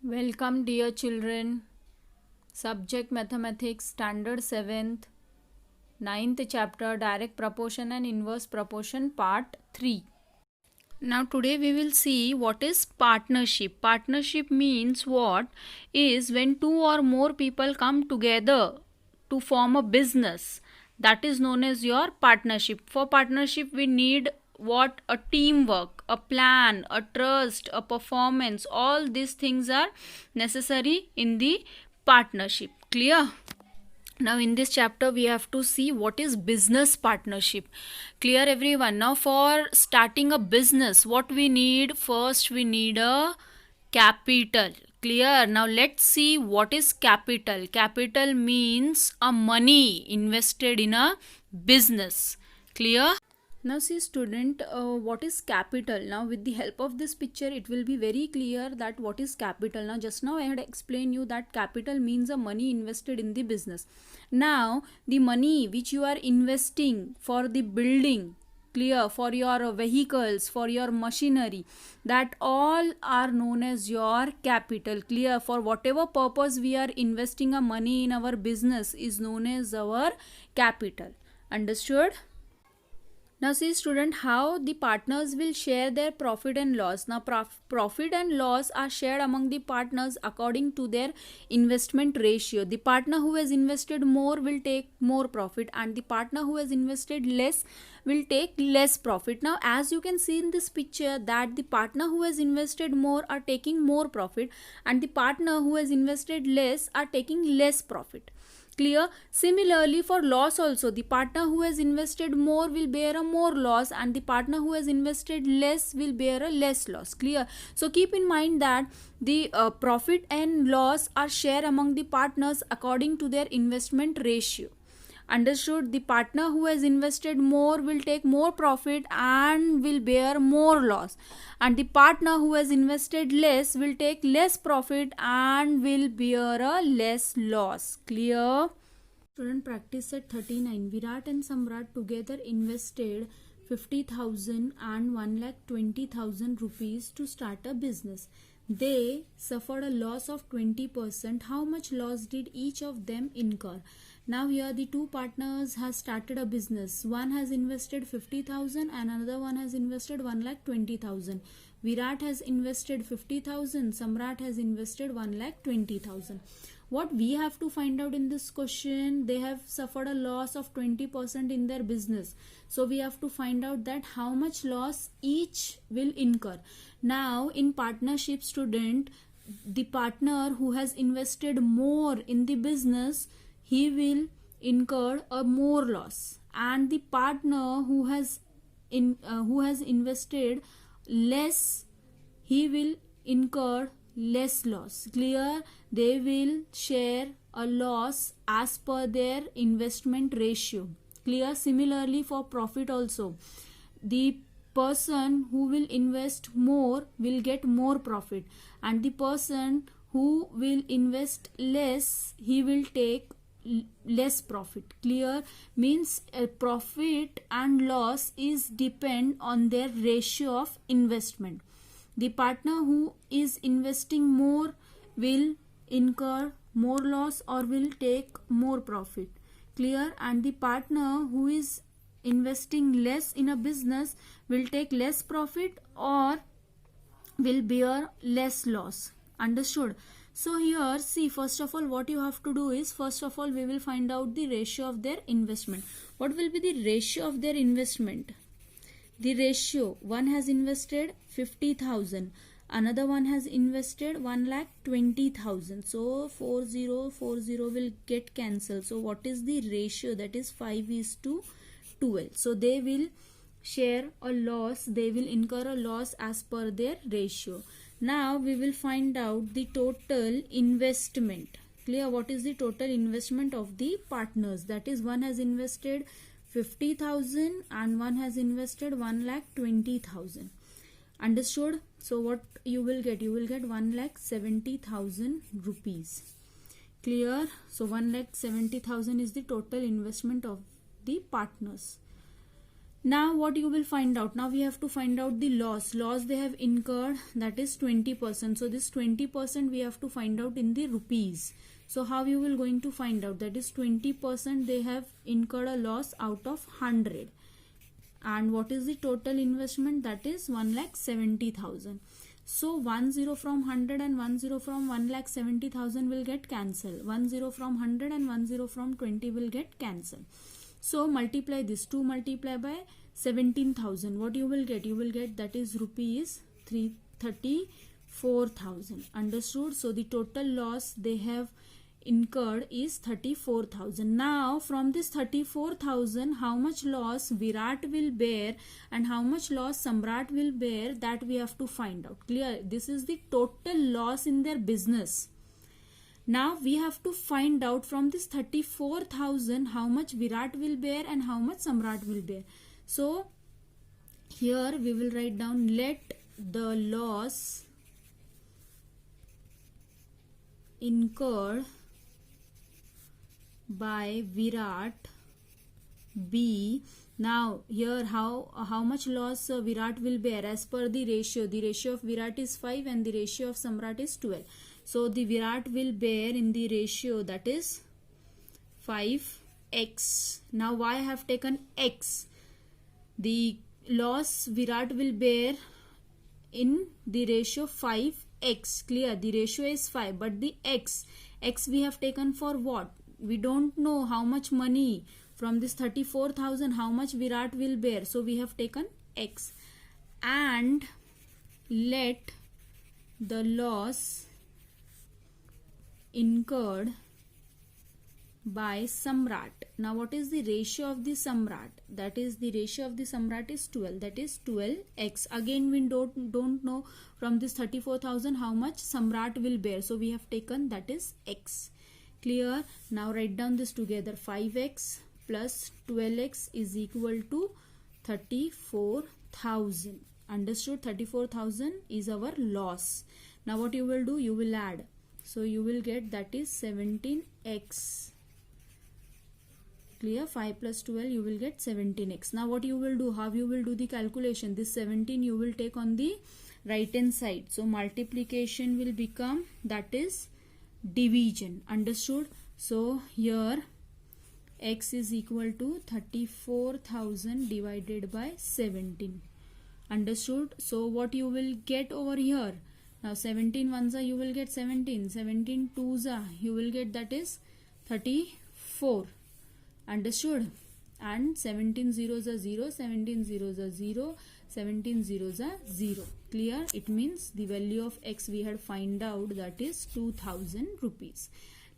Welcome, dear children. Subject Mathematics, Standard 7th, 9th chapter, Direct Proportion and Inverse Proportion, Part 3. Now, today we will see what is partnership. Partnership means what is when two or more people come together to form a business. That is known as your partnership. For partnership, we need what? A teamwork, a plan, a trust, a performance. All these things are necessary in the partnership. Clear? Now in this chapter we have to see what is business partnership. Clear everyone? Now for starting a business, what we need? First we need a capital. Clear? Now let's see what is capital. Capital means a money invested in a business. Clear? Now see student, what is capital? Now with the help of this picture it will be very clear that what is capital. Now just now I had explained you that capital means a money invested in the business. Now the money which you are investing for the building, clear, for your vehicles, for your machinery, that all are known as your capital. Clear? For whatever purpose we are investing a money in our business is known as our capital. Understood? Now see student, how the partners will share their profit and loss. Now profit and loss are shared among the partners according to their investment ratio. The partner who has invested more will take more profit and the partner who has invested less will take less profit. Now as you can see in this picture that the partner who has invested more are taking more profit and the partner who has invested less are taking less profit. Clear? Similarly for loss also, the partner who has invested more will bear a more loss and the partner who has invested less will bear a less loss. Clear? So keep in mind that the profit and loss are shared among the partners according to their investment ratio. Understood? The partner who has invested more will take more profit and will bear more loss and the partner who has invested less will take less profit and will bear a less loss. Clear? Student, practice set 39. Virat and Samrat together invested 50,000 and 1,20,000 rupees to start a business. They suffered a loss of 20%. How much loss did each of them incur? Now here the two partners has started a business. One has invested 50,000 and another one has invested 1,20,000. Virat has invested 50,000. Samrat has invested 1,20,000. What we have to find out in this question, they have suffered a loss of 20% in their business. So we have to find out that how much loss each will incur. Now in partnership student, the partner who has invested more in the business, he will incur a more loss and the partner who has invested less, he will incur less loss. Clear? They will share a loss as per their investment ratio. Clear? Similarly for profit also, the person who will invest more will get more profit and the person who will invest less, he will take less profit. Clear? Means profit and loss is depend on their ratio of investment. The partner who is investing more will incur more loss or will take more profit. Clear? And the partner who is investing less in a business will take less profit or will bear less loss. Understood? So here see, first of all what you have to do is, first of all we will find out the ratio of their investment. What will be the ratio of their investment? The ratio, one has invested 50,000, another one has invested 1,20,000. So 4040 will get cancelled. So what is the ratio? That is 5:12. So they will share a loss, they will incur a loss as per their ratio. Now we will find out the total investment. Clear? What is the total investment of the partners? That is, one has invested 50,000 and one has invested 1,20,000. Understood? So what you will get? You will get 1,70,000 rupees. Clear? So 1,70,000 is the total investment of the partners. Now what you will find out? Now we have to find out the loss they have incurred, that is 20%. So this 20% we have to find out in the rupees. So how you will going to find out? That is 20% they have incurred a loss out of 100. And what is the total investment? That is 1,70,000. So 10 from 100 and 10 from 1,70,000 will get cancelled. 10 from 100 and 10 from 20 will get cancelled. So multiply this. 2 multiply by 17,000. What you will get? You will get that is rupees 34,000. Understood? So the total loss they have incurred is 34,000. Now from this 34,000, how much loss Virat will bear and how much loss Samrat will bear, that we have to find out. Clear? This is the total loss in their business. Now we have to find out from this 34,000 how much Virat will bear and how much Samrat will bear. So here we will write down, let the loss incurred by Virat be. Now here how much loss Virat will bear as per the ratio. The ratio of Virat is 5 and the ratio of Samrat is 12. So the Virat will bear in the ratio, that is 5x. Now why I have taken x? The loss Virat will bear in the ratio 5x. Clear? The ratio is 5, but the x we have taken for what? We don't know how much money from this 34,000 how much Virat will bear. So we have taken x. And let the loss incurred by Samrat. Now what is the ratio of the Samrat? That is the ratio of the Samrat is 12. That is 12x. Again we don't know from this 34,000 how much Samrat will bear. So we have taken that is x. Clear? Now write down this together. 5x plus 12x is equal to 34,000. Understood? 34,000 is our loss. Now what you will do? You will add. So you will get that is 17x. Clear? 5 plus 12 you will get 17x. Now what you will do? How you will do the calculation? This 17 you will take on the right hand side. So multiplication will become, that is division. Understood? So here x is equal to 34,000 divided by 17. Understood? So what you will get over here? Now 17 ones are, you will get 17. 17 twos are, you will get that is 34. Understood? And 17 zeros are 0, 17 zeros are 0, 17 zeros are 0. Clear? It means the value of x we had find out, that is 2,000 rupees.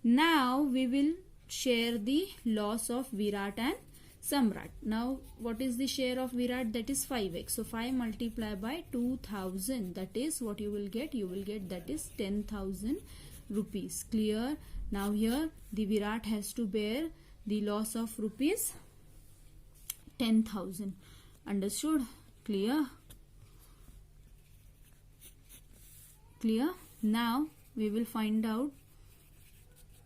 Now we will share the loss of Virat and Samrat. Now what is the share of Virat? That is 5x. So 5 multiplied by 2,000, that is what you will get? You will get that is 10,000 rupees. Clear? Now here the Virat has to bear the loss of rupees 10,000. Understood? Clear? Clear? Now we will find out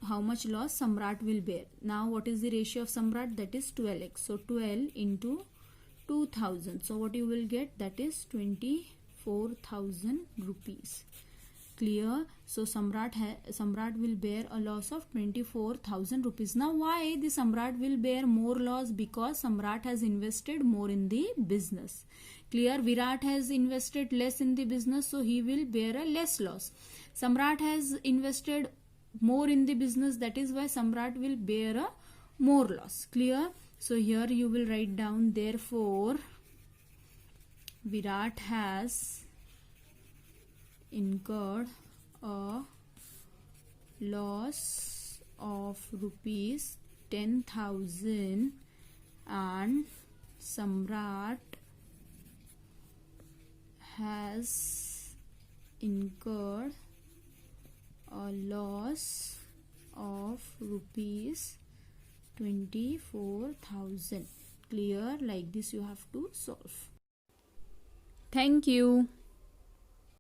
how much loss Samrat will bear. Now what is the ratio of Samrat? That is 12x. So 12 into 2,000. So what you will get? That is 24,000 rupees. Clear? So Samrat will bear a loss of 24,000 rupees. Now why the Samrat will bear more loss? Because Samrat has invested more in the business. Clear? Virat has invested less in the business, so he will bear a less loss. Samrat has invested more in the business, that is why Samrat will bear a more loss. Clear? So here you will write down, therefore Virat has incurred a loss of rupees 10,000 and Samrat has incurred a loss of rupees 24,000. Clear? Like this you have to solve. Thank you.